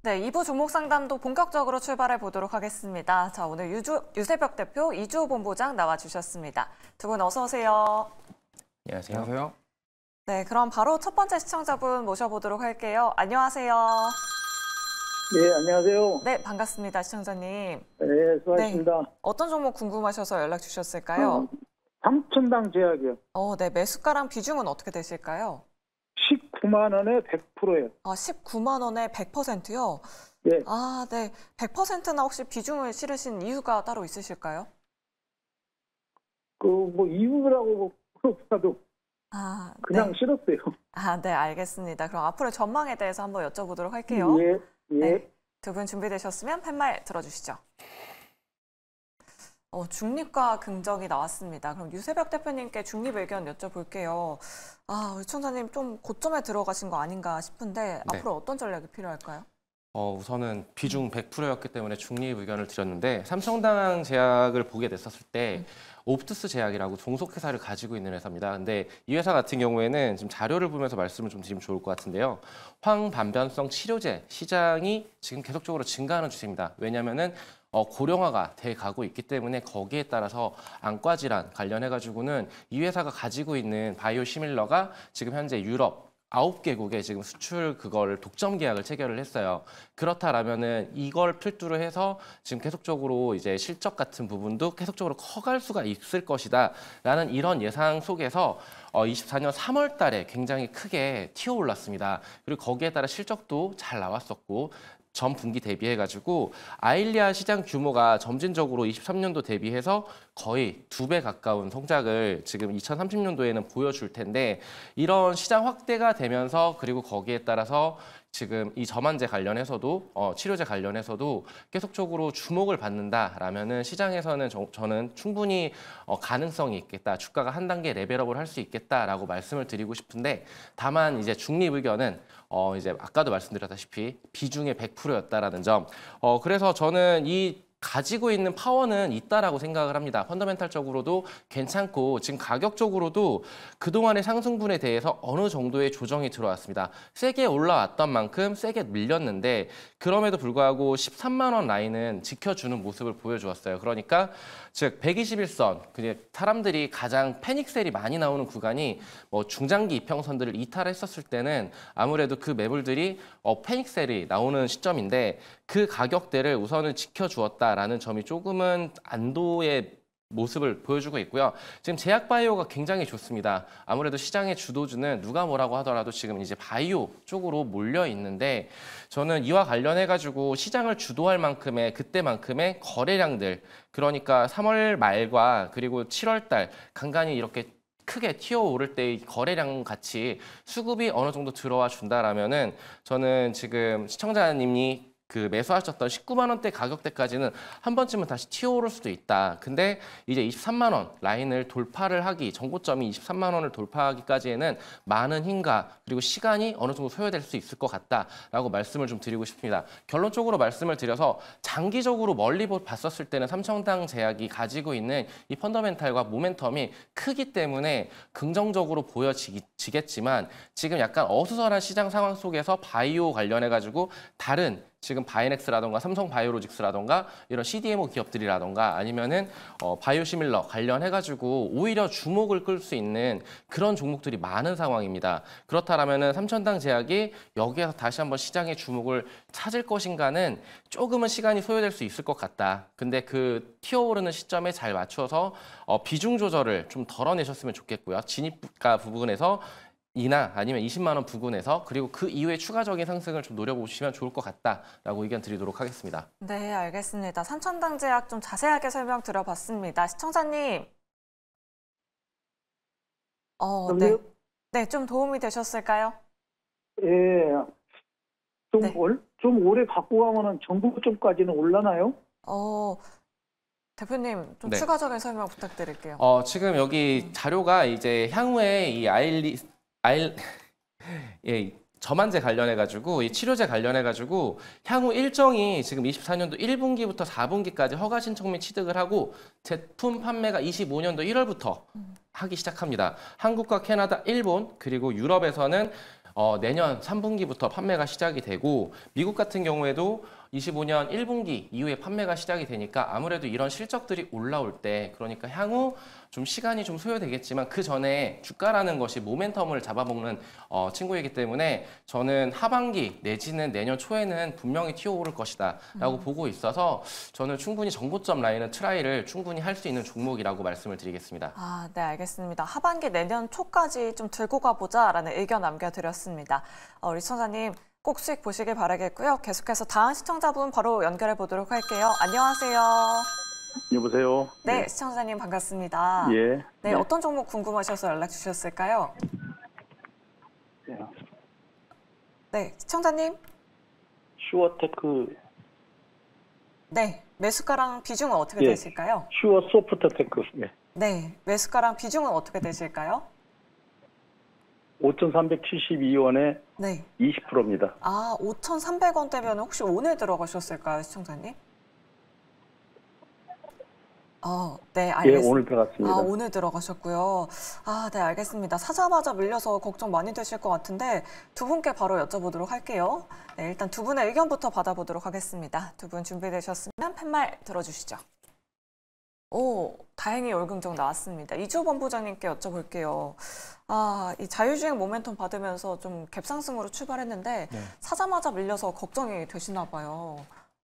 네, 2부 종목 상담도 본격적으로 출발해 보도록 하겠습니다. 자, 오늘 유세벽 대표 이주호 본부장 나와주셨습니다. 두 분 어서 오세요. 안녕하세요. 안녕하세요. 네, 그럼 바로 첫 번째 시청자분 모셔보도록 할게요. 안녕하세요. 네, 안녕하세요. 네, 반갑습니다, 시청자님. 네, 수고하셨습니다. 네, 어떤 종목 궁금하셔서 연락 주셨을까요? 삼천당 제약이요. 네, 매수가랑 비중은 어떻게 되실까요? 19만 원에 100%예요. 19만 원에 100%요? 네. 네. 100%나 혹시 비중을 실으신 이유가 따로 있으실까요? 이유라고 그렇다도 그냥 네. 싫었어요. 네, 알겠습니다. 그럼 앞으로 전망에 대해서 한번 여쭤보도록 할게요. 예, 예. 네, 두 분 준비되셨으면 팻말 들어주시죠. 중립과 긍정이 나왔습니다. 그럼 유세벽 대표님께 중립 의견 여쭤볼게요. 우리 청자님 좀 고점에 들어가신 거 아닌가 싶은데 네. 앞으로 어떤 전략이 필요할까요? 우선은 비중 100%였기 때문에 중립 의견을 드렸는데 삼성당 제약을 보게 됐었을 때 옵투스 제약이라고 종속회사를 가지고 있는 회사입니다. 근데 이 회사 같은 경우에는 지금 자료를 보면서 말씀을 좀 드리면 좋을 것 같은데요. 황반변성 치료제 시장이 지금 계속적으로 증가하는 추세입니다. 왜냐하면은 고령화가 돼 가고 있기 때문에 거기에 따라서 안과 질환 관련해가지고는 이 회사가 가지고 있는 바이오시밀러가 지금 현재 유럽 9개국에 지금 수출 그걸 독점 계약을 체결을 했어요. 그렇다라면은 이걸 필두로 해서 지금 계속적으로 이제 실적 같은 부분도 계속적으로 커갈 수가 있을 것이다라는 이런 예상 속에서 24년 3월 달에 굉장히 크게 튀어올랐습니다. 그리고 거기에 따라 실적도 잘 나왔었고 전 분기 대비해가지고 아일리아 시장 규모가 점진적으로 23년도 대비해서 거의 2배 가까운 성장을 지금 2030년도에는 보여줄 텐데 이런 시장 확대가 되면서 그리고 거기에 따라서 지금 이 저만제 관련해서도 치료제 관련해서도 계속적으로 주목을 받는다라면은 시장에서는 저는 충분히 가능성이 있겠다. 주가가 한 단계 레벨업을 할 수 있겠다라고 말씀을 드리고 싶은데 다만 이제 중립 의견은 이제 아까도 말씀드렸다시피 비중의 100%였다라는 점. 그래서 저는 이 가지고 있는 파워는 있다라고 생각을 합니다. 펀더멘탈적으로도 괜찮고 지금 가격적으로도 그동안의 상승분에 대해서 어느 정도의 조정이 들어왔습니다. 세게 올라왔던 만큼 세게 밀렸는데 그럼에도 불구하고 13만 원 라인은 지켜주는 모습을 보여주었어요. 그러니까 즉 121선, 사람들이 가장 패닉셀이 많이 나오는 구간이 중장기 이평선들을 이탈했었을 때는 아무래도 그 매물들이 패닉셀이 나오는 시점인데 그 가격대를 우선은 지켜주었다라는 점이 조금은 안도의 모습을 보여주고 있고요. 지금 제약바이오가 굉장히 좋습니다. 아무래도 시장의 주도주는 누가 뭐라고 하더라도 지금 이제 바이오 쪽으로 몰려 있는데 저는 이와 관련해가지고 시장을 주도할 만큼의 그때만큼의 거래량들 그러니까 3월 말과 그리고 7월 달 간간히 이렇게 크게 튀어오를 때의 거래량 같이 수급이 어느 정도 들어와 준다라면은 저는 지금 시청자님이 매수하셨던 19만 원대 가격대까지는 한 번쯤은 다시 튀어오를 수도 있다. 근데 이제 23만 원 라인을 돌파를 하기, 전고점이 23만 원을 돌파하기까지에는 많은 힘과 그리고 시간이 어느 정도 소요될 수 있을 것 같다라고 말씀을 좀 드리고 싶습니다. 결론적으로 말씀을 드려서 장기적으로 멀리 봤었을 때는 삼성당 제약이 가지고 있는 이 펀더멘탈과 모멘텀이 크기 때문에 긍정적으로 보여지겠지만 지금 약간 어수선한 시장 상황 속에서 바이오 관련해가지고 다른 지금 바이넥스라던가 삼성바이오로직스라던가 이런 CDMO 기업들이라던가 아니면은 바이오시밀러 관련해가지고 오히려 주목을 끌 수 있는 그런 종목들이 많은 상황입니다. 그렇다면은 삼천당 제약이 여기에서 다시 한번 시장의 주목을 찾을 것인가는 조금은 시간이 소요될 수 있을 것 같다. 근데 그 튀어오르는 시점에 잘 맞춰서 비중 조절을 좀 덜어내셨으면 좋겠고요. 진입가 부분에서 이나 아니면 20만 원 부근에서 그리고 그 이후에 추가적인 상승을 좀 노려보시면 좋을 것 같다라고 의견 드리도록 하겠습니다. 네, 알겠습니다. 삼천당 제약 좀 자세하게 설명 드려봤습니다. 시청자님. 네. 네, 좀 도움이 되셨을까요? 예. 네. 좀 오래 갖고 가면은 전고점까지는 올라나요? 대표님, 좀 네. 추가적인 설명 부탁드릴게요. 지금 여기 자료가 이제 향후에 이 저만제 관련해가지고 이 치료제 관련해가지고 향후 일정이 지금 24년도 1분기부터 4분기까지 허가 신청 및 취득을 하고 제품 판매가 25년도 1월부터 하기 시작합니다. 한국과 캐나다, 일본 그리고 유럽에서는 내년 3분기부터 판매가 시작이 되고 미국 같은 경우에도 25년 1분기 이후에 판매가 시작이 되니까 아무래도 이런 실적들이 올라올 때 그러니까 향후 좀 시간이 좀 소요되겠지만 그 전에 주가라는 것이 모멘텀을 잡아먹는 친구이기 때문에 저는 하반기 내지는 내년 초에는 분명히 튀어오를 것이다 라고 보고 있어서 저는 충분히 정고점 라인은 트라이를 충분히 할 수 있는 종목이라고 말씀을 드리겠습니다. 아, 네, 알겠습니다. 하반기 내년 초까지 좀 들고 가보자라는 의견 남겨드렸습니다. 우리 시청자님 꼭 수익 보시길 바라겠고요. 계속해서 다음 시청자분 바로 연결해 보도록 할게요. 안녕하세요. 여보세요. 네, 시청자님 반갑습니다. 예. 네, 어떤 종목 궁금하셔서 연락 주셨을까요? 예. 네, 시청자님. 슈어테크, 네, 매수가랑 비중은 어떻게 예. 되실까요? 슈어 소프트테크, 예. 네, 매수가랑 비중은 어떻게 되실까요? 5,372원에 네. 20%입니다. 아, 5,300원대면 혹시 오늘 들어가셨을까요, 시청자님? 네, 예, 알겠습니다. 오늘 들어갔습니다. 아, 오늘 들어가셨고요. 아, 네, 알겠습니다. 사자마자 밀려서 걱정 많이 되실 것 같은데 두 분께 바로 여쭤보도록 할게요. 네, 일단 두 분의 의견부터 받아보도록 하겠습니다. 두 분 준비되셨으면 팻말 들어주시죠. 오, 다행히 월긍정 나왔습니다. 이주호 본부장님께 여쭤볼게요. 아, 이 자율주행 모멘텀 받으면서 좀 갭상승으로 출발했는데 네. 사자마자 밀려서 걱정이 되시나 봐요.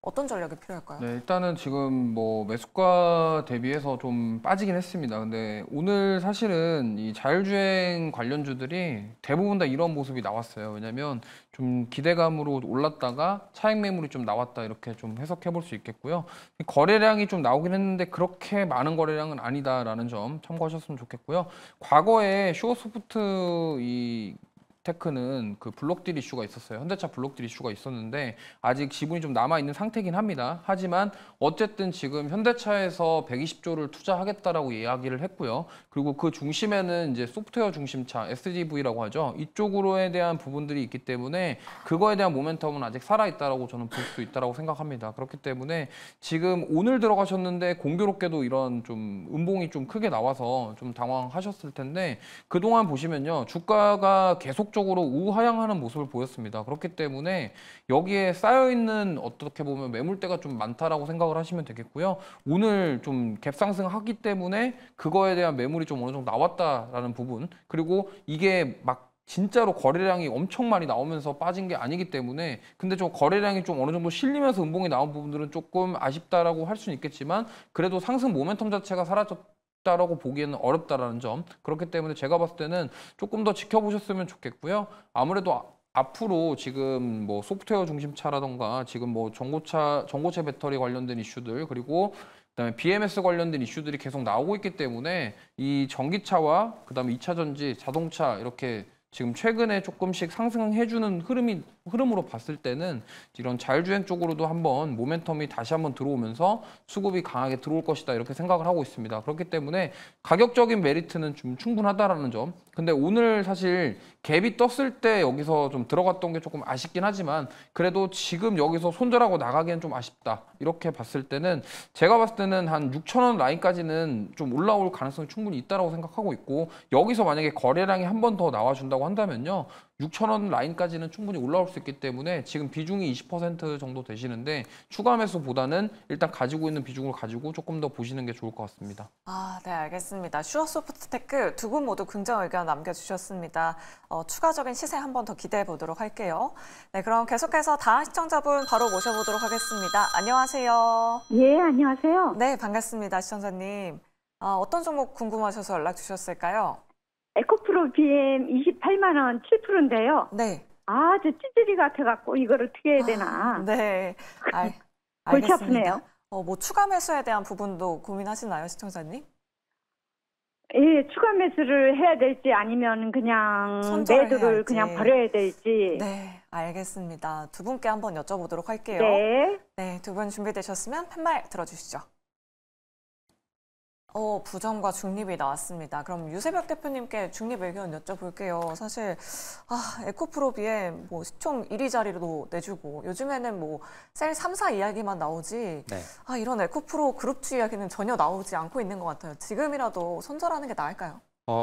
어떤 전략이 필요할까요? 네, 일단은 지금 뭐 매수가 대비해서 좀 빠지긴 했습니다. 근데 오늘 사실은 이 자율주행 관련주들이 대부분 다 이런 모습이 나왔어요. 왜냐면 좀 기대감으로 올랐다가 차익 매물이 좀 나왔다 이렇게 좀 해석해 볼 수 있겠고요. 거래량이 좀 나오긴 했는데 그렇게 많은 거래량은 아니다라는 점 참고하셨으면 좋겠고요. 과거에 슈어소프트 이 테크는 그 블록딜 이슈가 있었어요. 현대차 블록딜 이슈가 있었는데 아직 지분이 좀 남아 있는 상태긴 합니다. 하지만 어쨌든 지금 현대차에서 120조를 투자하겠다라고 이야기를 했고요. 그리고 그 중심에는 이제 소프트웨어 중심차 SDV라고 하죠. 이쪽으로에 대한 부분들이 있기 때문에 그거에 대한 모멘텀은 아직 살아 있다라고 저는 볼 수 있다라고 생각합니다. 그렇기 때문에 지금 오늘 들어가셨는데 공교롭게도 이런 좀 음봉이 좀 크게 나와서 좀 당황하셨을 텐데 그동안 보시면요. 주가가 계속 적으로 우하향하는 모습을 보였습니다. 그렇기 때문에 여기에 쌓여있는 어떻게 보면 매물대가 좀 많다라고 생각을 하시면 되겠고요. 오늘 좀 갭상승하기 때문에 그거에 대한 매물이 좀 어느 정도 나왔다라는 부분 그리고 이게 막 진짜로 거래량이 엄청 많이 나오면서 빠진 게 아니기 때문에 근데 좀 거래량이 좀 어느 정도 실리면서 음봉이 나온 부분들은 조금 아쉽다라고 할 수는 있겠지만 그래도 상승 모멘텀 자체가 사라졌다라고 보기에는 어렵다라는 점 그렇기 때문에 제가 봤을 때는 조금 더 지켜보셨으면 좋겠고요. 아무래도 앞으로 지금 뭐 소프트웨어 중심차라던가 지금 뭐 전고체 배터리 관련된 이슈들 그리고 그다음에 BMS 관련된 이슈들이 계속 나오고 있기 때문에 이 전기차와 그다음에 2차 전지, 자동차 이렇게 지금 최근에 조금씩 상승해주는 흐름으로 봤을 때는 이런 자율주행 쪽으로도 한번 모멘텀이 다시 한번 들어오면서 수급이 강하게 들어올 것이다 이렇게 생각을 하고 있습니다. 그렇기 때문에 가격적인 메리트는 좀 충분하다라는 점. 근데 오늘 사실 갭이 떴을 때 여기서 좀 들어갔던 게 조금 아쉽긴 하지만 그래도 지금 여기서 손절하고 나가기엔 좀 아쉽다. 이렇게 봤을 때는 제가 봤을 때는 한 6,000원 라인까지는 좀 올라올 가능성이 충분히 있다고 생각하고 있고 여기서 만약에 거래량이 한 번 더 나와준다고 한다면요. 6,000원 라인까지는 충분히 올라올 수 있기 때문에 지금 비중이 20% 정도 되시는데 추가 매수보다는 일단 가지고 있는 비중을 가지고 조금 더 보시는 게 좋을 것 같습니다. 아, 네, 알겠습니다. 슈어소프트테크 두 분 모두 긍정 의견 남겨주셨습니다. 추가적인 시세 한 번 더 기대해 보도록 할게요. 네, 그럼 계속해서 다음 시청자분 바로 모셔보도록 하겠습니다. 안녕하세요. 예, 안녕하세요. 네, 반갑습니다, 시청자님. 어떤 종목 궁금하셔서 연락 주셨을까요? 에코프로 BM 28만 원 7%인데요. 네. 아, 저 찌질이 같아갖고 이걸 어떻게 해야 되나. 네, 골치 알겠습니다. 아프네요. 뭐 추가 매수에 대한 부분도 고민하시나요, 시청자님? 예, 추가 매수를 해야 될지 아니면 그냥 손절을 매도를 해야지. 그냥 버려야 될지. 네, 알겠습니다. 두 분께 한번 여쭤보도록 할게요. 네. 네, 두 분 준비되셨으면 팻말 들어주시죠. 부정과 중립이 나왔습니다. 그럼 유세벽 대표님께 중립 의견 여쭤볼게요. 사실 에코프로 BM 뭐 시총 1위 자리로 내주고 요즘에는 뭐 셀 3사 이야기만 나오지 네. 이런 에코프로 그룹주 이야기는 전혀 나오지 않고 있는 것 같아요. 지금이라도 손절하는 게 나을까요?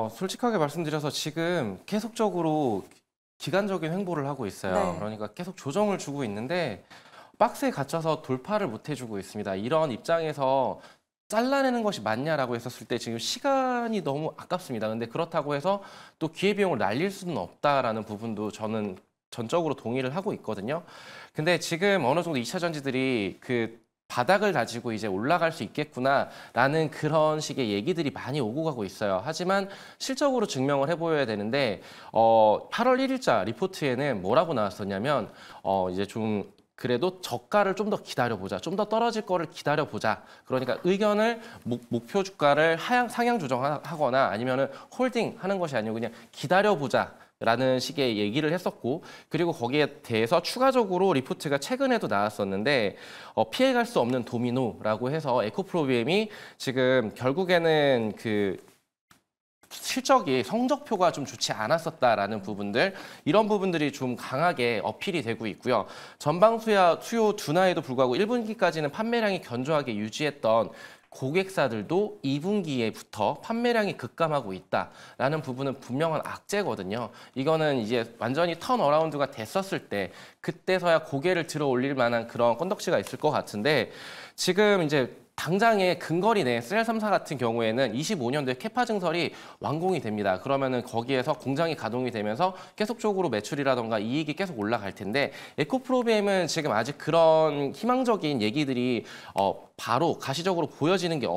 솔직하게 말씀드려서 지금 계속적으로 기간적인 횡보를 하고 있어요. 네. 그러니까 계속 조정을 주고 있는데 박스에 갇혀서 돌파를 못 해주고 있습니다. 이런 입장에서 잘라내는 것이 맞냐라고 했었을 때 지금 시간이 너무 아깝습니다. 근데 그렇다고 해서 또 기회비용을 날릴 수는 없다라는 부분도 저는 전적으로 동의를 하고 있거든요. 근데 지금 어느 정도 2차 전지들이 그 바닥을 다지고 이제 올라갈 수 있겠구나라는 그런 식의 얘기들이 많이 오고 가고 있어요. 하지만 실적으로 증명을 해보여야 되는데 8월 1일자 리포트에는 뭐라고 나왔었냐면 이제 좀 그래도 저가를 좀 더 기다려보자. 좀 더 떨어질 거를 기다려보자. 그러니까 의견을 목표 주가를 상향 조정하거나 아니면은 홀딩하는 것이 아니고 그냥 기다려보자. 라는 식의 얘기를 했었고 그리고 거기에 대해서 추가적으로 리포트가 최근에도 나왔었는데 피해갈 수 없는 도미노라고 해서 에코프로비엠이 지금 결국에는 그 실적이 성적표가 좀 좋지 않았었다라는 부분들 이런 부분들이 좀 강하게 어필이 되고 있고요. 전방 수요 둔화에도 불구하고 1분기까지는 판매량이 견조하게 유지했던 고객사들도 2분기에부터 판매량이 급감하고 있다라는 부분은 분명한 악재거든요. 이거는 이제 완전히 턴어라운드가 됐었을 때 그때서야 고개를 들어 올릴 만한 그런 건덕지가 있을 것 같은데 지금 이제 당장의 근거리 내 셀 3사 같은 경우에는 25년도에 캐파 증설이 완공이 됩니다. 그러면은 거기에서 공장이 가동이 되면서 계속적으로 매출이라던가 이익이 계속 올라갈 텐데 에코프로비엠은 지금 아직 그런 희망적인 얘기들이 바로 가시적으로 보여지는 게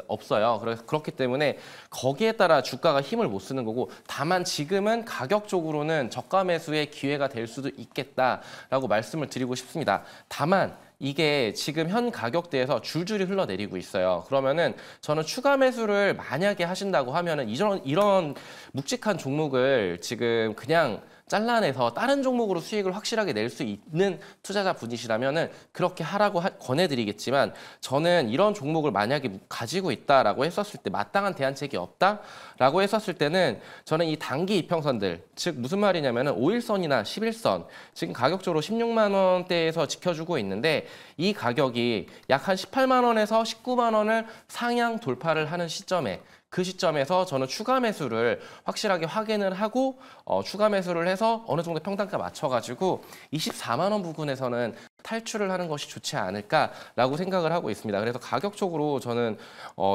없어요. 그래서 그렇기 때문에 거기에 따라 주가가 힘을 못 쓰는 거고 다만 지금은 가격적으로는 저가 매수의 기회가 될 수도 있겠다라고 말씀을 드리고 싶습니다. 다만 이게 지금 현 가격대에서 줄줄이 흘러내리고 있어요. 그러면은 저는 추가 매수를 만약에 하신다고 하면은 이런 묵직한 종목을 지금 그냥 잘라내서 다른 종목으로 수익을 확실하게 낼 수 있는 투자자 분이시라면은 그렇게 하라고 권해드리겠지만 저는 이런 종목을 만약에 가지고 있다라고 했었을 때 마땅한 대안책이 없다라고 했었을 때는 저는 이 단기 이평선들 즉 무슨 말이냐면은 5일선이나 11선 지금 가격적으로 16만 원대에서 지켜주고 있는데 이 가격이 약 한 18만 원에서 19만 원을 상향 돌파를 하는 시점에 그 시점에서 저는 추가 매수를 확실하게 확인을 하고 추가 매수를 해서 어느 정도 평단가 맞춰가지고 24만 원 부근에서는 탈출을 하는 것이 좋지 않을까라고 생각을 하고 있습니다. 그래서 가격적으로 저는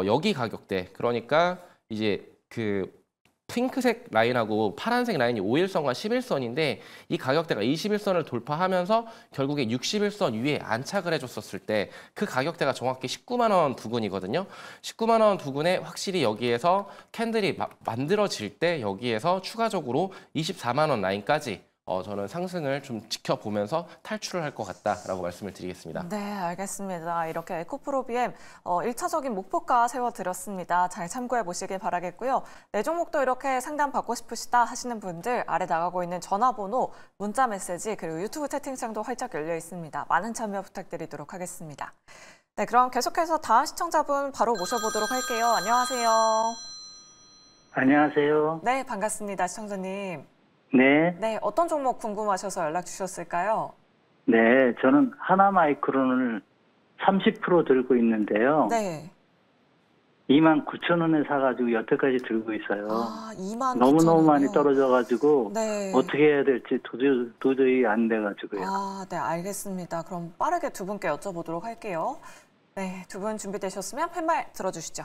여기 가격대 그러니까 이제 그 핑크색 라인하고 파란색 라인이 5일선과 11선인데 이 가격대가 21선을 돌파하면서 결국에 61선 위에 안착을 해줬었을 때 그 가격대가 정확히 19만 원 부근이거든요. 19만 원 부근에 확실히 여기에서 캔들이 만들어질 때 여기에서 추가적으로 24만 원 라인까지 저는 상승을 좀 지켜보면서 탈출을 할 것 같다라고 말씀을 드리겠습니다. 네, 알겠습니다. 이렇게 에코프로비엠 1차적인 목표가 세워드렸습니다. 잘 참고해 보시길 바라겠고요. 내 종목도 이렇게 상담 받고 싶으시다 하시는 분들 아래 나가고 있는 전화번호, 문자 메시지 그리고 유튜브 채팅창도 활짝 열려 있습니다. 많은 참여 부탁드리도록 하겠습니다. 네, 그럼 계속해서 다음 시청자분 바로 모셔보도록 할게요. 안녕하세요. 안녕하세요. 네, 반갑습니다. 시청자님. 네. 네, 어떤 종목 궁금하셔서 연락 주셨을까요? 네, 저는 하나마이크론을 30% 들고 있는데요. 네. 29,000원에 사가지고 여태까지 들고 있어요. 아, 2만 너무너무 9천 많이 원이요? 떨어져가지고 네. 어떻게 해야 될지 도저히 안 돼가지고요. 아, 네, 알겠습니다. 그럼 빠르게 두 분께 여쭤보도록 할게요. 네, 두 분 준비되셨으면 팻말 들어주시죠.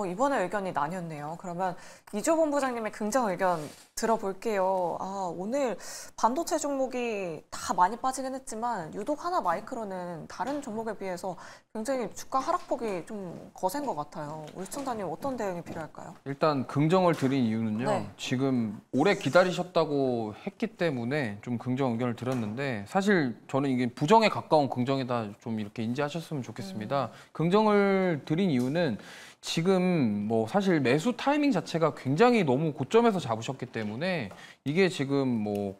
이번에 의견이 나뉘었네요. 그러면 이조 본부장님의 긍정 의견 들어볼게요. 오늘 반도체 종목이 다 많이 빠지긴 했지만 유독 하나마이크론은 다른 종목에 비해서 굉장히 주가 하락폭이 좀 거센 것 같아요. 우리 시청자님 어떤 대응이 필요할까요? 일단 긍정을 드린 이유는요. 네. 지금 오래 기다리셨다고 했기 때문에 좀 긍정 의견을 드렸는데 사실 저는 이게 부정에 가까운 긍정이다 좀 이렇게 인지하셨으면 좋겠습니다. 긍정을 드린 이유는 지금 뭐 사실 매수 타이밍 자체가 굉장히 너무 고점에서 잡으셨기 때문에 이게 지금 뭐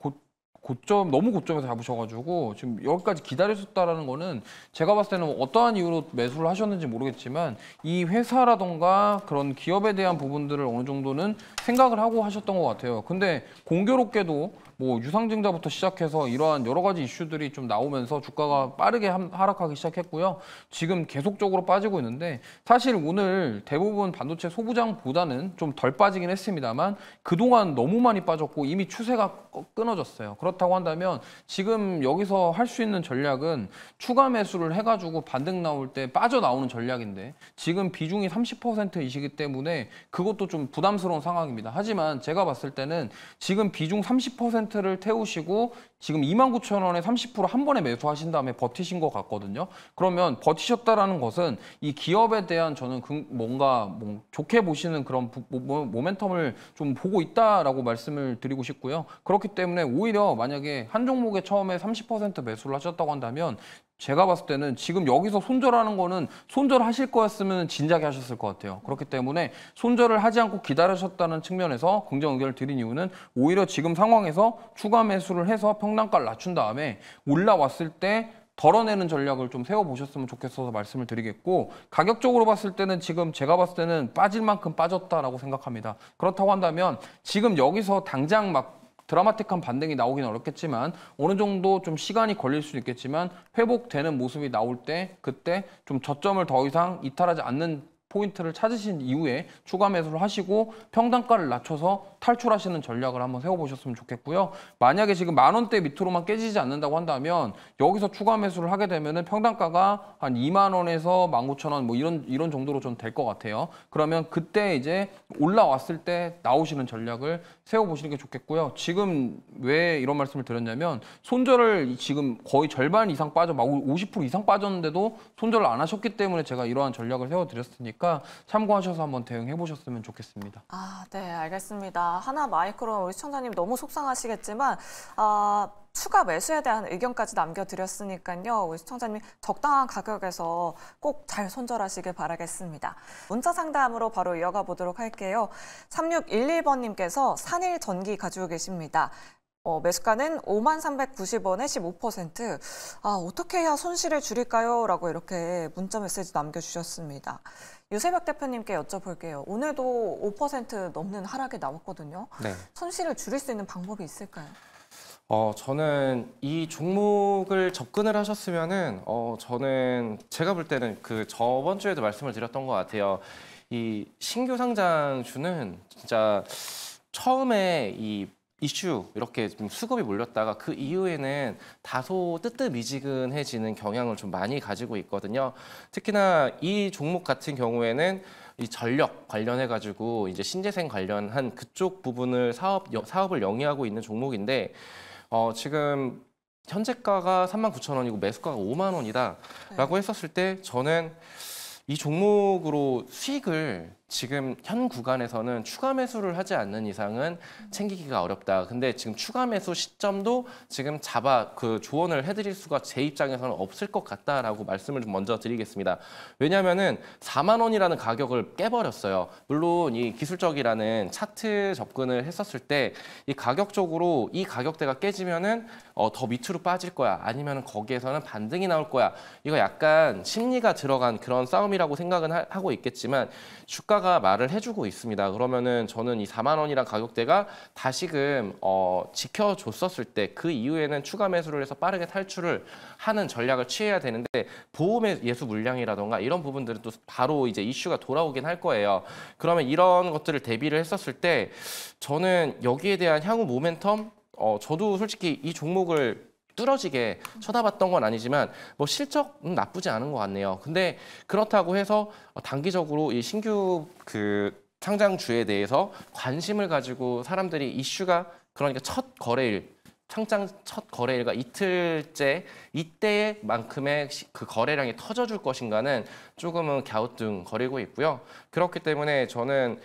너무 고점에서 잡으셔가지고 지금 여기까지 기다리셨다라는 거는 제가 봤을 때는 어떠한 이유로 매수를 하셨는지 모르겠지만 이 회사라던가 그런 기업에 대한 부분들을 어느 정도는 생각을 하고 하셨던 것 같아요. 근데 공교롭게도 뭐 유상증자부터 시작해서 이러한 여러 가지 이슈들이 좀 나오면서 주가가 빠르게 하락하기 시작했고요. 지금 계속적으로 빠지고 있는데 사실 오늘 대부분 반도체 소부장보다는 좀 덜 빠지긴 했습니다만 그동안 너무 많이 빠졌고 이미 추세가 끊어졌어요. 그렇다고 한다면 지금 여기서 할 수 있는 전략은 추가 매수를 해가지고 반등 나올 때 빠져나오는 전략인데 지금 비중이 30%이시기 때문에 그것도 좀 부담스러운 상황입니다. 하지만 제가 봤을 때는 지금 비중 30%를 태우시고 지금 29,000원에 30% 한 번에 매수하신 다음에 버티신 것 같거든요. 그러면 버티셨다라는 것은 이 기업에 대한 저는 뭔가 좋게 보시는 그런 모멘텀을 좀 보고 있다라고 말씀을 드리고 싶고요. 그렇기 때문에 오히려 만약에 한 종목에 처음에 30% 매수를 하셨다고 한다면 제가 봤을 때는 지금 여기서 손절하는 거는 손절하실 거였으면 진작에 하셨을 것 같아요. 그렇기 때문에 손절을 하지 않고 기다리셨다는 측면에서 긍정 의견을 드린 이유는 오히려 지금 상황에서 추가 매수를 해서 평단가를 낮춘 다음에 올라왔을 때 덜어내는 전략을 좀 세워보셨으면 좋겠어서 말씀을 드리겠고 가격적으로 봤을 때는 지금 제가 봤을 때는 빠질 만큼 빠졌다라고 생각합니다. 그렇다고 한다면 지금 여기서 당장 막 드라마틱한 반등이 나오긴 어렵겠지만 어느 정도 좀 시간이 걸릴 수는 있겠지만 회복되는 모습이 나올 때 그때 좀 저점을 더 이상 이탈하지 않는 포인트를 찾으신 이후에 추가 매수를 하시고 평단가를 낮춰서 탈출하시는 전략을 한번 세워보셨으면 좋겠고요. 만약에 지금 10,000원대 밑으로만 깨지지 않는다고 한다면 여기서 추가 매수를 하게 되면은 평단가가 한 20,000원에서 19,000원 뭐 이런 정도로 좀 될 것 같아요. 그러면 그때 이제 올라왔을 때 나오시는 전략을 세워보시는 게 좋겠고요. 지금 왜 이런 말씀을 드렸냐면 손절을 지금 거의 절반 이상 빠져 막 50% 이상 빠졌는데도 손절을 안 하셨기 때문에 제가 이러한 전략을 세워드렸으니까 참고하셔서 한번 대응해 보셨으면 좋겠습니다. 아, 네, 알겠습니다. 하나 마이크로 우리 시청자님 너무 속상하시겠지만 추가 매수에 대한 의견까지 남겨드렸으니까요. 우리 시청자님 적당한 가격에서 꼭 잘 손절하시길 바라겠습니다. 문자 상담으로 바로 이어가 보도록 할게요. 3611번님께서 산일전기 가지고 계십니다. 매수가는 5390원에 15%. 어떻게 해야 손실을 줄일까요? 라고 이렇게 문자 메시지 남겨주셨습니다. 유세벽 대표님께 여쭤볼게요. 오늘도 5% 넘는 하락이 나왔거든요. 네. 손실을 줄일 수 있는 방법이 있을까요? 저는 이 종목을 접근을 하셨으면은, 저는 제가 볼 때는 그 저번 주에도 말씀을 드렸던 것 같아요. 이 신규 상장주는 진짜 처음에 이 이슈 이렇게 좀 수급이 몰렸다가 그 이후에는 다소 뜨뜻미지근해지는 경향을 좀 많이 가지고 있거든요. 특히나 이 종목 같은 경우에는 이 전력 관련해 가지고 이제 신재생 관련한 그쪽 부분을 사업을 영위하고 있는 종목인데 지금 현재가가 39,000원이고 매수가가 5만 원이다라고 했었을 때 저는 이 종목으로 수익을 지금 현 구간에서는 추가 매수를 하지 않는 이상은 챙기기가 어렵다. 근데 지금 추가 매수 시점도 지금 조언을 해드릴 수가 제 입장에서는 없을 것 같다라고 말씀을 좀 먼저 드리겠습니다. 왜냐하면은 4만 원이라는 가격을 깨버렸어요. 물론 이 기술적이라는 차트 접근을 했었을 때 이 가격적으로 이 가격대가 깨지면은 더 밑으로 빠질 거야. 아니면은 거기에서는 반등이 나올 거야. 이거 약간 심리가 들어간 그런 싸움이라고 생각은 하고 있겠지만 주가가 말을 해주고 있습니다. 그러면은 저는 이 4만 원이란 가격대가 다시금 지켜줬었을 때 그 이후에는 추가 매수를 해서 빠르게 탈출을 하는 전략을 취해야 되는데 보험의 예수 물량이라던가 이런 부분들은 또 바로 이제 이슈가 돌아오긴 할 거예요. 그러면 이런 것들을 대비를 했었을 때 저는 여기에 대한 향후 모멘텀 저도 솔직히 이 종목을 뚫어지게 쳐다봤던 건 아니지만 뭐 실적은 나쁘지 않은 것 같네요. 근데 그렇다고 해서 단기적으로 이 신규 그 상장주에 대해서 관심을 가지고 사람들이 이슈가 그러니까 첫 거래일 상장 첫 거래일과 이틀째 이때만큼의 그 거래량이 터져줄 것인가는 조금은 갸우뚱거리고 있고요. 그렇기 때문에 저는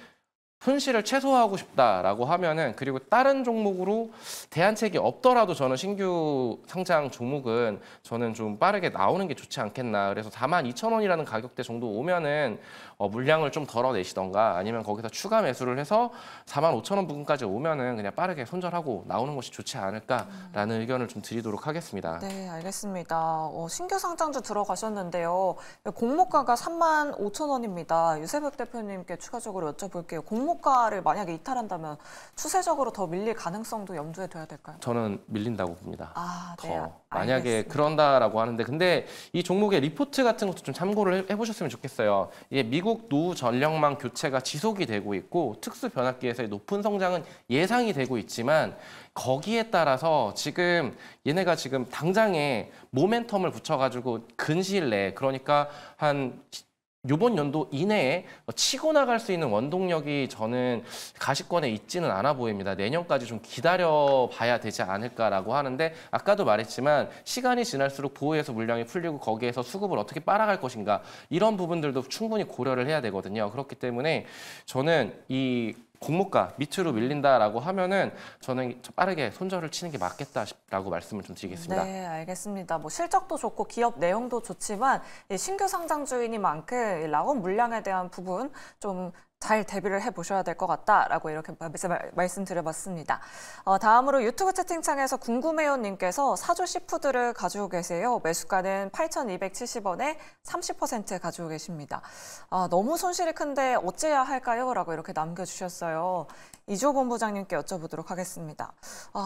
손실을 최소화하고 싶다라고 하면은 그리고 다른 종목으로 대안책이 없더라도 저는 신규 상장 종목은 저는 좀 빠르게 나오는 게 좋지 않겠나. 그래서 42,000원이라는 가격대 정도 오면은 물량을 좀 덜어내시던가 아니면 거기서 추가 매수를 해서 45,000원 부근까지 오면은 그냥 빠르게 손절하고 나오는 것이 좋지 않을까라는 의견을 좀 드리도록 하겠습니다. 네, 알겠습니다. 신규 상장주 들어가셨는데요. 공모가가 35,000원입니다. 유세백 대표님께 추가적으로 여쭤볼게요. 공모가를 만약에 이탈한다면 추세적으로 더 밀릴 가능성도 염두에 둬야 될까요? 저는 밀린다고 봅니다. 아, 더 네. 만약에 알겠습니다. 그런다라고 하는데 근데 이 종목의 리포트 같은 것도 좀 참고를 해보셨으면 좋겠어요. 이게 미국 노후 전력망 교체가 지속이 되고 있고 특수 변압기에서의 높은 성장은 예상이 되고 있지만 거기에 따라서 지금 얘네가 지금 당장에 모멘텀을 붙여가지고 근시일 내에 그러니까 한 요번 연도 이내에 치고 나갈 수 있는 원동력이 저는 가시권에 있지는 않아 보입니다. 내년까지 좀 기다려 봐야 되지 않을까라고 하는데 아까도 말했지만 시간이 지날수록 보호에서 물량이 풀리고 거기에서 수급을 어떻게 빨아갈 것인가 이런 부분들도 충분히 고려를 해야 되거든요. 그렇기 때문에 저는 이 공모가 밑으로 밀린다라고 하면은 저는 빠르게 손절을 치는 게 맞겠다라고 말씀을 좀 드리겠습니다. 네, 알겠습니다. 뭐 실적도 좋고 기업 내용도 좋지만 이 신규 상장주이니만큼 이 라온 물량에 대한 부분 좀 잘 대비를 해보셔야 될 것 같다라고 이렇게 말씀드려봤습니다. 다음으로 유튜브 채팅창에서 궁금해요님께서 사주 시푸드를 가지고 계세요. 매수가는 8,270원에 30% 가지고 계십니다. 너무 손실이 큰데 어째야 할까요? 라고 이렇게 남겨주셨어요. 이조 본부장님께 여쭤보도록 하겠습니다.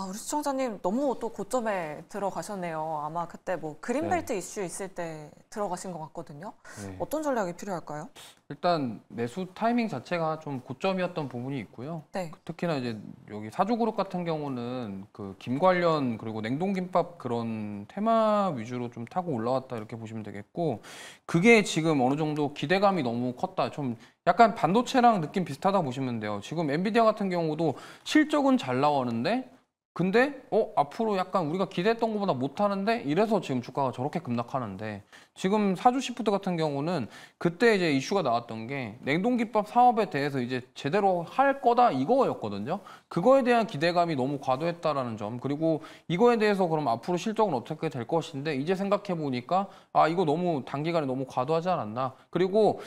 우리 시청자님 너무 또 고점에 들어가셨네요. 아마 그때 뭐 그린벨트 이슈 있을 때 들어가신 것 같거든요. 네. 어떤 전략이 필요할까요? 일단 매수 타이밍 자체가 좀 고점이었던 부분이 있고요. 네. 특히나 이제 여기 사주그룹 같은 경우는 그 김 관련 그리고 냉동김밥 그런 테마 위주로 좀 타고 올라왔다 이렇게 보시면 되겠고 그게 지금 어느 정도 기대감이 너무 컸다. 좀 약간 반도체랑 느낌 비슷하다 보시면 돼요. 지금 엔비디아 같은 경우도 실적은 잘 나오는데 근데 앞으로 약간 우리가 기대했던 것보다 못하는데 이래서 지금 주가가 저렇게 급락하는데 지금 사주 시푸드 같은 경우는 그때 이제 이슈가 나왔던 게 냉동김밥 사업에 대해서 이제 제대로 할 거다 이거였거든요. 그거에 대한 기대감이 너무 과도했다라는 점 그리고 이거에 대해서 그럼 앞으로 실적은 어떻게 될 것인데 이제 생각해 보니까 이거 너무 단기간에 너무 과도하지 않았나. 그리고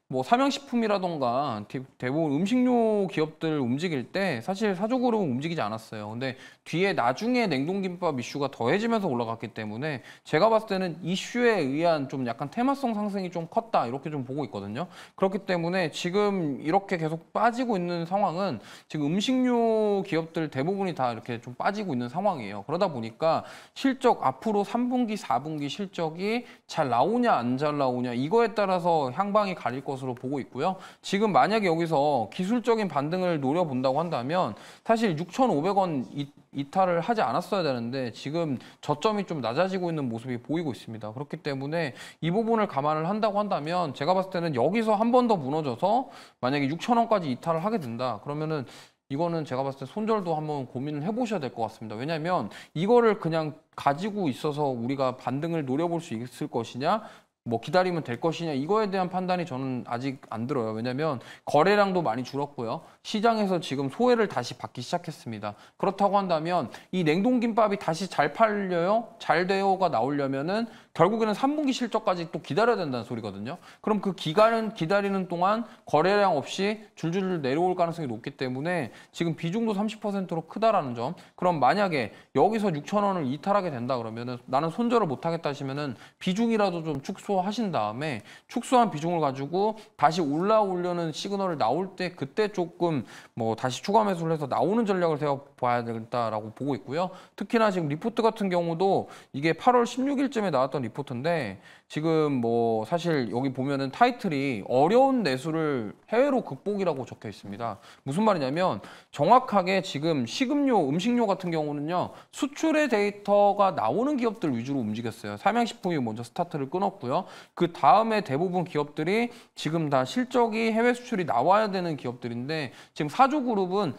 뭐 삼양식품이라던가 대부분 음식료 기업들 움직일 때 사실 사조그룹은 움직이지 않았어요. 근데 뒤에 나중에 냉동김밥 이슈가 더해지면서 올라갔기 때문에 제가 봤을 때는 이슈에 의한 좀 약간 테마성 상승이 좀 컸다 이렇게 좀 보고 있거든요. 그렇기 때문에 지금 이렇게 계속 빠지고 있는 상황은 지금 음식료 기업들 대부분이 다 이렇게 좀 빠지고 있는 상황이에요. 그러다 보니까 실적 앞으로 3분기, 4분기 실적이 잘 나오냐 안 잘 나오냐 이거에 따라서 향방이 가릴 것으로 보고 있고요. 지금 만약에 여기서 기술적인 반등을 노려본다고 한다면 사실 6,500원 이탈을 하지 않았어야 되는데 지금 저점이 좀 낮아지고 있는 모습이 보이고 있습니다. 그렇기 때문에 이 부분을 감안을 한다고 한다면 제가 봤을 때는 여기서 한 번 더 무너져서 만약에 6,000원까지 이탈을 하게 된다. 그러면은 이거는 제가 봤을 때 손절도 한번 고민을 해보셔야 될 것 같습니다. 왜냐하면 이거를 그냥 가지고 있어서 우리가 반등을 노려볼 수 있을 것이냐 뭐 기다리면 될 것이냐 이거에 대한 판단이 저는 아직 안 들어요. 왜냐하면 거래량도 많이 줄었고요. 시장에서 지금 소외를 다시 받기 시작했습니다. 그렇다고 한다면 이 냉동김밥이 다시 잘 팔려요? 잘 돼요가 나오려면은 결국에는 3분기 실적까지 또 기다려야 된다는 소리거든요. 그럼 그 기간은 기다리는 동안 거래량 없이 줄줄 내려올 가능성이 높기 때문에 지금 비중도 30%로 크다라는 점. 그럼 만약에 여기서 6,000원을 이탈하게 된다 그러면은 나는 손절을 못 하겠다 하시면은 비중이라도 좀 축소하신 다음에 축소한 비중을 가지고 다시 올라오려는 시그널을 나올 때 그때 조금 뭐 다시 추가 매수를 해서 나오는 전략을 세워봐야 되겠다라고 보고 있고요. 특히나 지금 리포트 같은 경우도 이게 8월 16일쯤에 나왔던 리포트인데 지금 뭐 사실 여기 보면은 타이틀이 어려운 내수를 해외로 극복이라고 적혀 있습니다. 무슨 말이냐면 정확하게 지금 식음료, 음식료 같은 경우는요 수출의 데이터가 나오는 기업들 위주로 움직였어요. 삼양식품이 먼저 스타트를 끊었고요. 그 다음에 대부분 기업들이 지금 다 실적이 해외 수출이 나와야 되는 기업들인데 지금 사조그룹은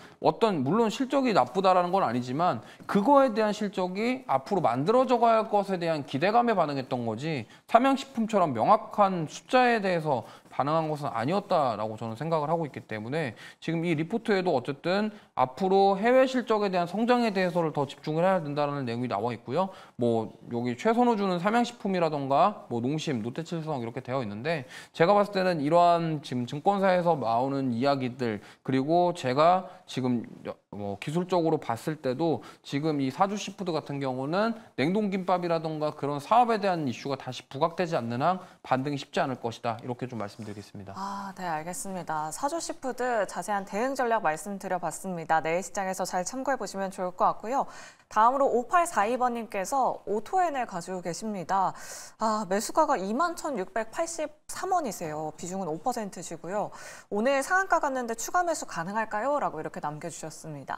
물론 실적이 나쁘다라는 건 아니지만 그거에 대한 실적이 앞으로 만들어져 갈 것에 대한 기대감에 반응했던 거지 삼양식품처럼 명확한 숫자에 대해서 반응한 것은 아니었다라고 저는 생각을 하고 있기 때문에 지금 이 리포트에도 어쨌든 앞으로 해외 실적에 대한 성장에 대해서를 더 집중을 해야 된다는 내용이 나와 있고요. 뭐 여기 최선호주는 삼양식품이라던가 뭐 농심, 롯데칠성 이렇게 되어 있는데 제가 봤을 때는 이러한 지금 증권사에서 나오는 이야기들 그리고 제가 지금 뭐 기술적으로 봤을 때도 지금 이 사주 시푸드 같은 경우는 냉동김밥이라던가 그런 사업에 대한 이슈가 다시 부각되지 않는 한 반등이 쉽지 않을 것이다. 이렇게 좀 말씀드리겠습니다. 아, 네, 알겠습니다. 사주 시푸드 자세한 대응 전략 말씀드려봤습니다. 내일 시장에서 잘 참고해 보시면 좋을 것 같고요. 다음으로 5842번님께서 오토엔을 가지고 계십니다. 아, 매수가가 21,683원이세요. 비중은 5%시고요. 오늘 상한가 갔는데 추가 매수 가능할까요? 라고 이렇게 남겨주셨습니다.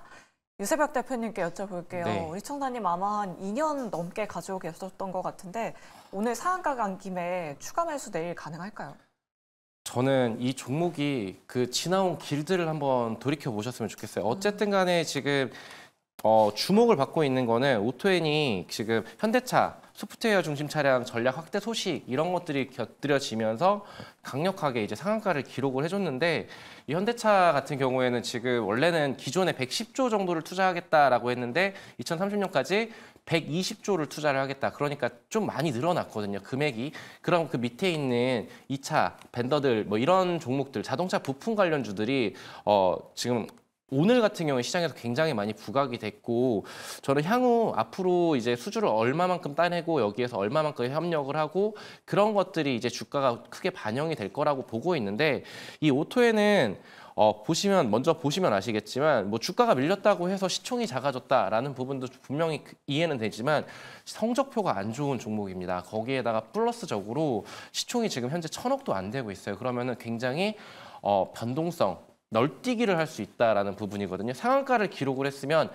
유세벽 대표님께 여쭤볼게요. 네. 우리 청자님 아마 한 2년 넘게 가지고 계셨던 것 같은데 오늘 상한가 간 김에 추가 매수 내일 가능할까요? 저는 이 종목이 그 지나온 길들을 한번 돌이켜 보셨으면 좋겠어요. 어쨌든 간에 지금 주목을 받고 있는 거는 오토엔이 지금 현대차, 소프트웨어 중심 차량 전략 확대 소식 이런 것들이 곁들여지면서 강력하게 이제 상한가를 기록을 해줬는데 이 현대차 같은 경우에는 지금 원래는 기존에 110조 정도를 투자하겠다라고 했는데 2030년까지 120조를 투자를 하겠다. 그러니까 좀 많이 늘어났거든요. 금액이. 그럼 그 밑에 있는 2차 벤더들 뭐 이런 종목들 자동차 부품 관련주들이 지금 오늘 같은 경우에 시장에서 굉장히 많이 부각이 됐고 저는 향후 앞으로 이제 수주를 얼마만큼 따내고 여기에서 얼마만큼 협력을 하고 그런 것들이 이제 주가가 크게 반영이 될 거라고 보고 있는데 이 오토에는 먼저 보시면 아시겠지만 뭐 주가가 밀렸다고 해서 시총이 작아졌다라는 부분도 분명히 이해는 되지만 성적표가 안 좋은 종목입니다. 거기에다가 플러스적으로 시총이 지금 현재 1,000억도 안 되고 있어요. 그러면은 굉장히 변동성 널뛰기를 할 수 있다라는 부분이거든요. 상한가를 기록을 했으면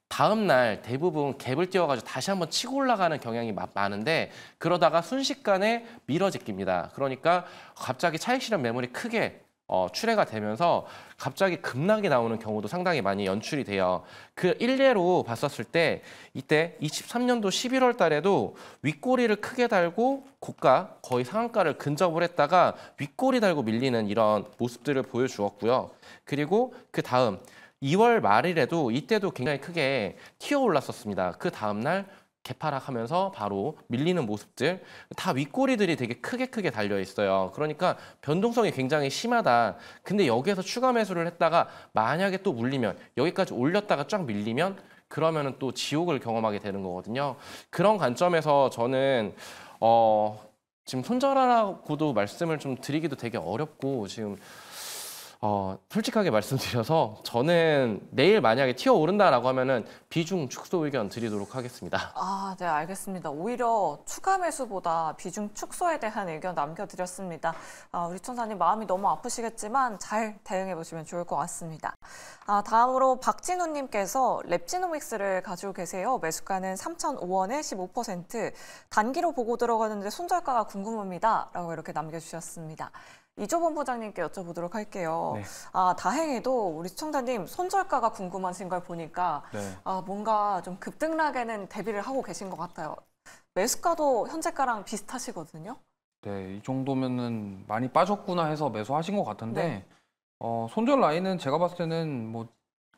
다음 날 대부분 갭을 띄워가지고 다시 한번 치고 올라가는 경향이 많은데 그러다가 순식간에 미뤄집니다. 그러니까 갑자기 차익 실현 매물이 크게 출회가 되면서 갑자기 급락이 나오는 경우도 상당히 많이 연출이 돼요. 그 일례로 봤었을 때 이때 23년도 11월 달에도 윗꼬리를 크게 달고 고가 거의 상한가를 근접을 했다가 윗꼬리 달고 밀리는 이런 모습들을 보여주었고요. 그리고 그 다음 2월 말일에도 이때도 굉장히 크게 튀어 올랐었습니다. 그 다음 날 개파락하면서 바로 밀리는 모습들 다 윗꼬리들이 되게 크게 달려 있어요. 그러니까 변동성이 굉장히 심하다. 근데 여기에서 추가 매수를 했다가 만약에 또 물리면 여기까지 올렸다가 쫙 밀리면 그러면은 또 지옥을 경험하게 되는 거거든요. 그런 관점에서 저는 지금 손절하라고도 말씀을 좀 드리기도 되게 어렵고 지금 솔직하게 말씀드려서 저는 내일 만약에 튀어 오른다라고 하면은 비중 축소 의견 드리도록 하겠습니다. 아, 네, 알겠습니다. 오히려 추가 매수보다 비중 축소에 대한 의견 남겨드렸습니다. 우리 천사님 마음이 너무 아프시겠지만 잘 대응해 보시면 좋을 것 같습니다. 다음으로 박진우님께서 랩지노믹스를 가지고 계세요. 매수가는 3,005원에 15%. 단기로 보고 들어가는데 손절가가 궁금합니다. 라고 이렇게 남겨주셨습니다. 이조본 부장님께 여쭤보도록 할게요. 네. 다행히도 우리 시청자님 손절가가 궁금하신 걸 보니까 네. 뭔가 좀 급등락에는 대비를 하고 계신 것 같아요. 매수가도 현재가랑 비슷하시거든요. 네, 이 정도면은 많이 빠졌구나 해서 매수하신 것 같은데 네. 손절 라인은 제가 봤을 때는 뭐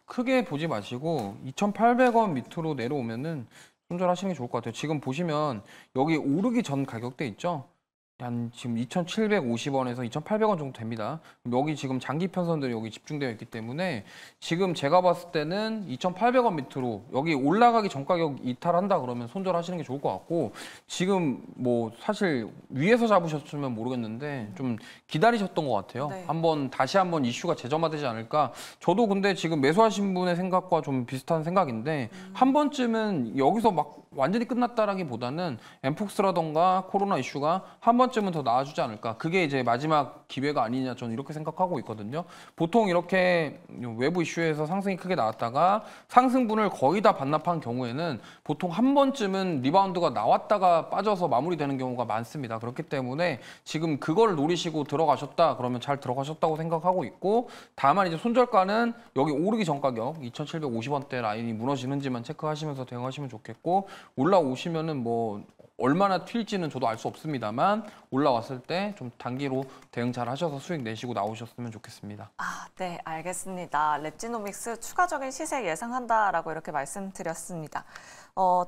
크게 보지 마시고 2,800원 밑으로 내려오면은 손절하시는 게 좋을 것 같아요. 지금 보시면 여기 오르기 전 가격대 있죠? 한 지금 2,750원에서 2,800원 정도 됩니다. 여기 지금 장기 편선들이 여기 집중되어 있기 때문에 지금 제가 봤을 때는 2,800원 밑으로 여기 올라가기 전 가격 이탈한다 그러면 손절하시는 게 좋을 것 같고 지금 뭐 사실 위에서 잡으셨으면 모르겠는데 좀 기다리셨던 것 같아요. 네. 다시 한번 이슈가 재점화되지 않을까. 저도 근데 지금 매수하신 분의 생각과 좀 비슷한 생각인데 한 번쯤은 여기서 막 완전히 끝났다라기보다는 엠폭스라던가 코로나 이슈가 한 번쯤은 더 나아주지 않을까. 그게 이제 마지막 기회가 아니냐 저는 이렇게 생각하고 있거든요. 보통 이렇게 외부 이슈에서 상승이 크게 나왔다가 상승분을 거의 다 반납한 경우에는 보통 한 번쯤은 리바운드가 나왔다가 빠져서 마무리되는 경우가 많습니다. 그렇기 때문에 지금 그걸 노리시고 들어가셨다 그러면 잘 들어가셨다고 생각하고 있고 다만 이제 손절가는 여기 오르기 전 가격 2,750원대 라인이 무너지는지만 체크하시면서 대응하시면 좋겠고 올라오시면은 뭐 얼마나 튈지는 저도 알 수 없습니다만 올라왔을 때 좀 단기로 대응 잘 하셔서 수익 내시고 나오셨으면 좋겠습니다. 아, 네, 알겠습니다. 랩지노믹스 추가적인 시세 예상한다라고 이렇게 말씀드렸습니다.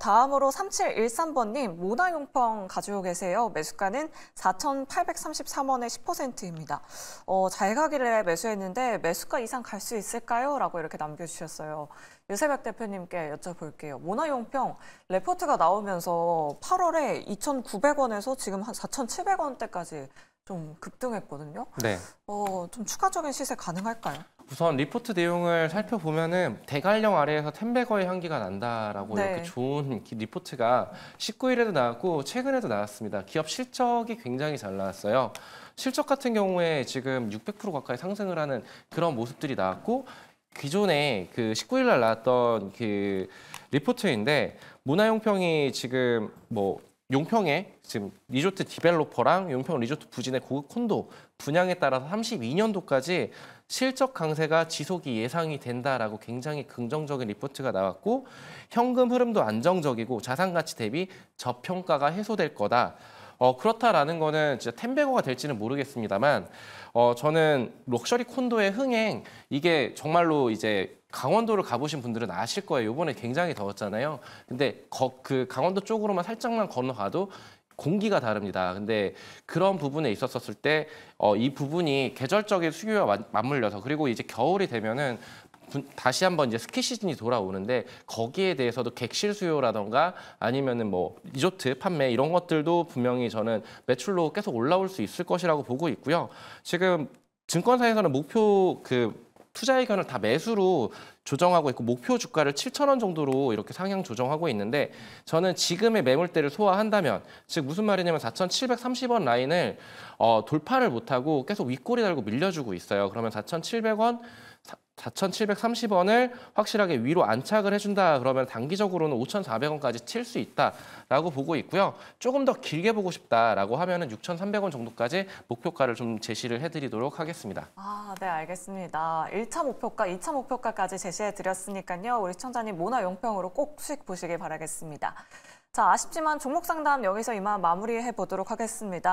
다음으로 3713번님 모나용평 가지고 계세요. 매수가는 4,833원의 10%입니다. 잘 가길래 매수했는데 매수가 이상 갈 수 있을까요? 라고 이렇게 남겨주셨어요. 유세백 대표님께 여쭤볼게요. 모나용평 레포트가 나오면서 8월에 2,900원에서 지금 한 4,700원대까지 좀 급등했거든요. 네. 좀 추가적인 시세 가능할까요? 우선 리포트 내용을 살펴보면은 대관령 아래에서 템베거의 향기가 난다라고 네. 이렇게 좋은 리포트가 19일에도 나왔고 최근에도 나왔습니다. 기업 실적이 굉장히 잘 나왔어요. 실적 같은 경우에 지금 600% 가까이 상승을 하는 그런 모습들이 나왔고 기존에 그 19일 날 나왔던 그 리포트인데 모나용평이 지금 뭐 용평에 지금 리조트 디벨로퍼랑 용평 리조트 부진의 고급 콘도 분양에 따라서 32년도까지 실적 강세가 지속이 예상이 된다라고 굉장히 긍정적인 리포트가 나왔고 현금 흐름도 안정적이고 자산 가치 대비 저평가가 해소될 거다. 그렇다라는 거는 진짜 템베거가 될지는 모르겠습니다만 저는 럭셔리 콘도의 흥행 이게 정말로 이제 강원도를 가보신 분들은 아실 거예요. 이번에 굉장히 더웠잖아요. 근데 그 강원도 쪽으로만 살짝만 건너가도 공기가 다릅니다. 근데 그런 부분에 있었을 때 이 부분이 계절적인 수요와 맞물려서 그리고 이제 겨울이 되면은 다시 한번 이제 스키 시즌이 돌아오는데 거기에 대해서도 객실 수요라던가 아니면은 뭐 리조트 판매 이런 것들도 분명히 저는 매출로 계속 올라올 수 있을 것이라고 보고 있고요. 지금 증권사에서는 목표 그 투자 의견을 다 매수로 조정하고 있고 목표 주가를 7,000원 정도로 이렇게 상향 조정하고 있는데 저는 지금의 매물대를 소화한다면 즉 무슨 말이냐면 4,730원 라인을 돌파를 못하고 계속 윗꼬리 달고 밀려주고 있어요. 그러면 4,700원 4,730원을 확실하게 위로 안착을 해준다 그러면 단기적으로는 5,400원까지 칠 수 있다라고 보고 있고요. 조금 더 길게 보고 싶다라고 하면은 6,300원 정도까지 목표가를 좀 제시를 해드리도록 하겠습니다. 아, 네, 알겠습니다. 1차 목표가, 2차 목표가까지 제시해 드렸으니까요. 우리 시청자님 모나용평으로 꼭 수익 보시길 바라겠습니다. 자, 아쉽지만 종목 상담 여기서 이만 마무리해 보도록 하겠습니다.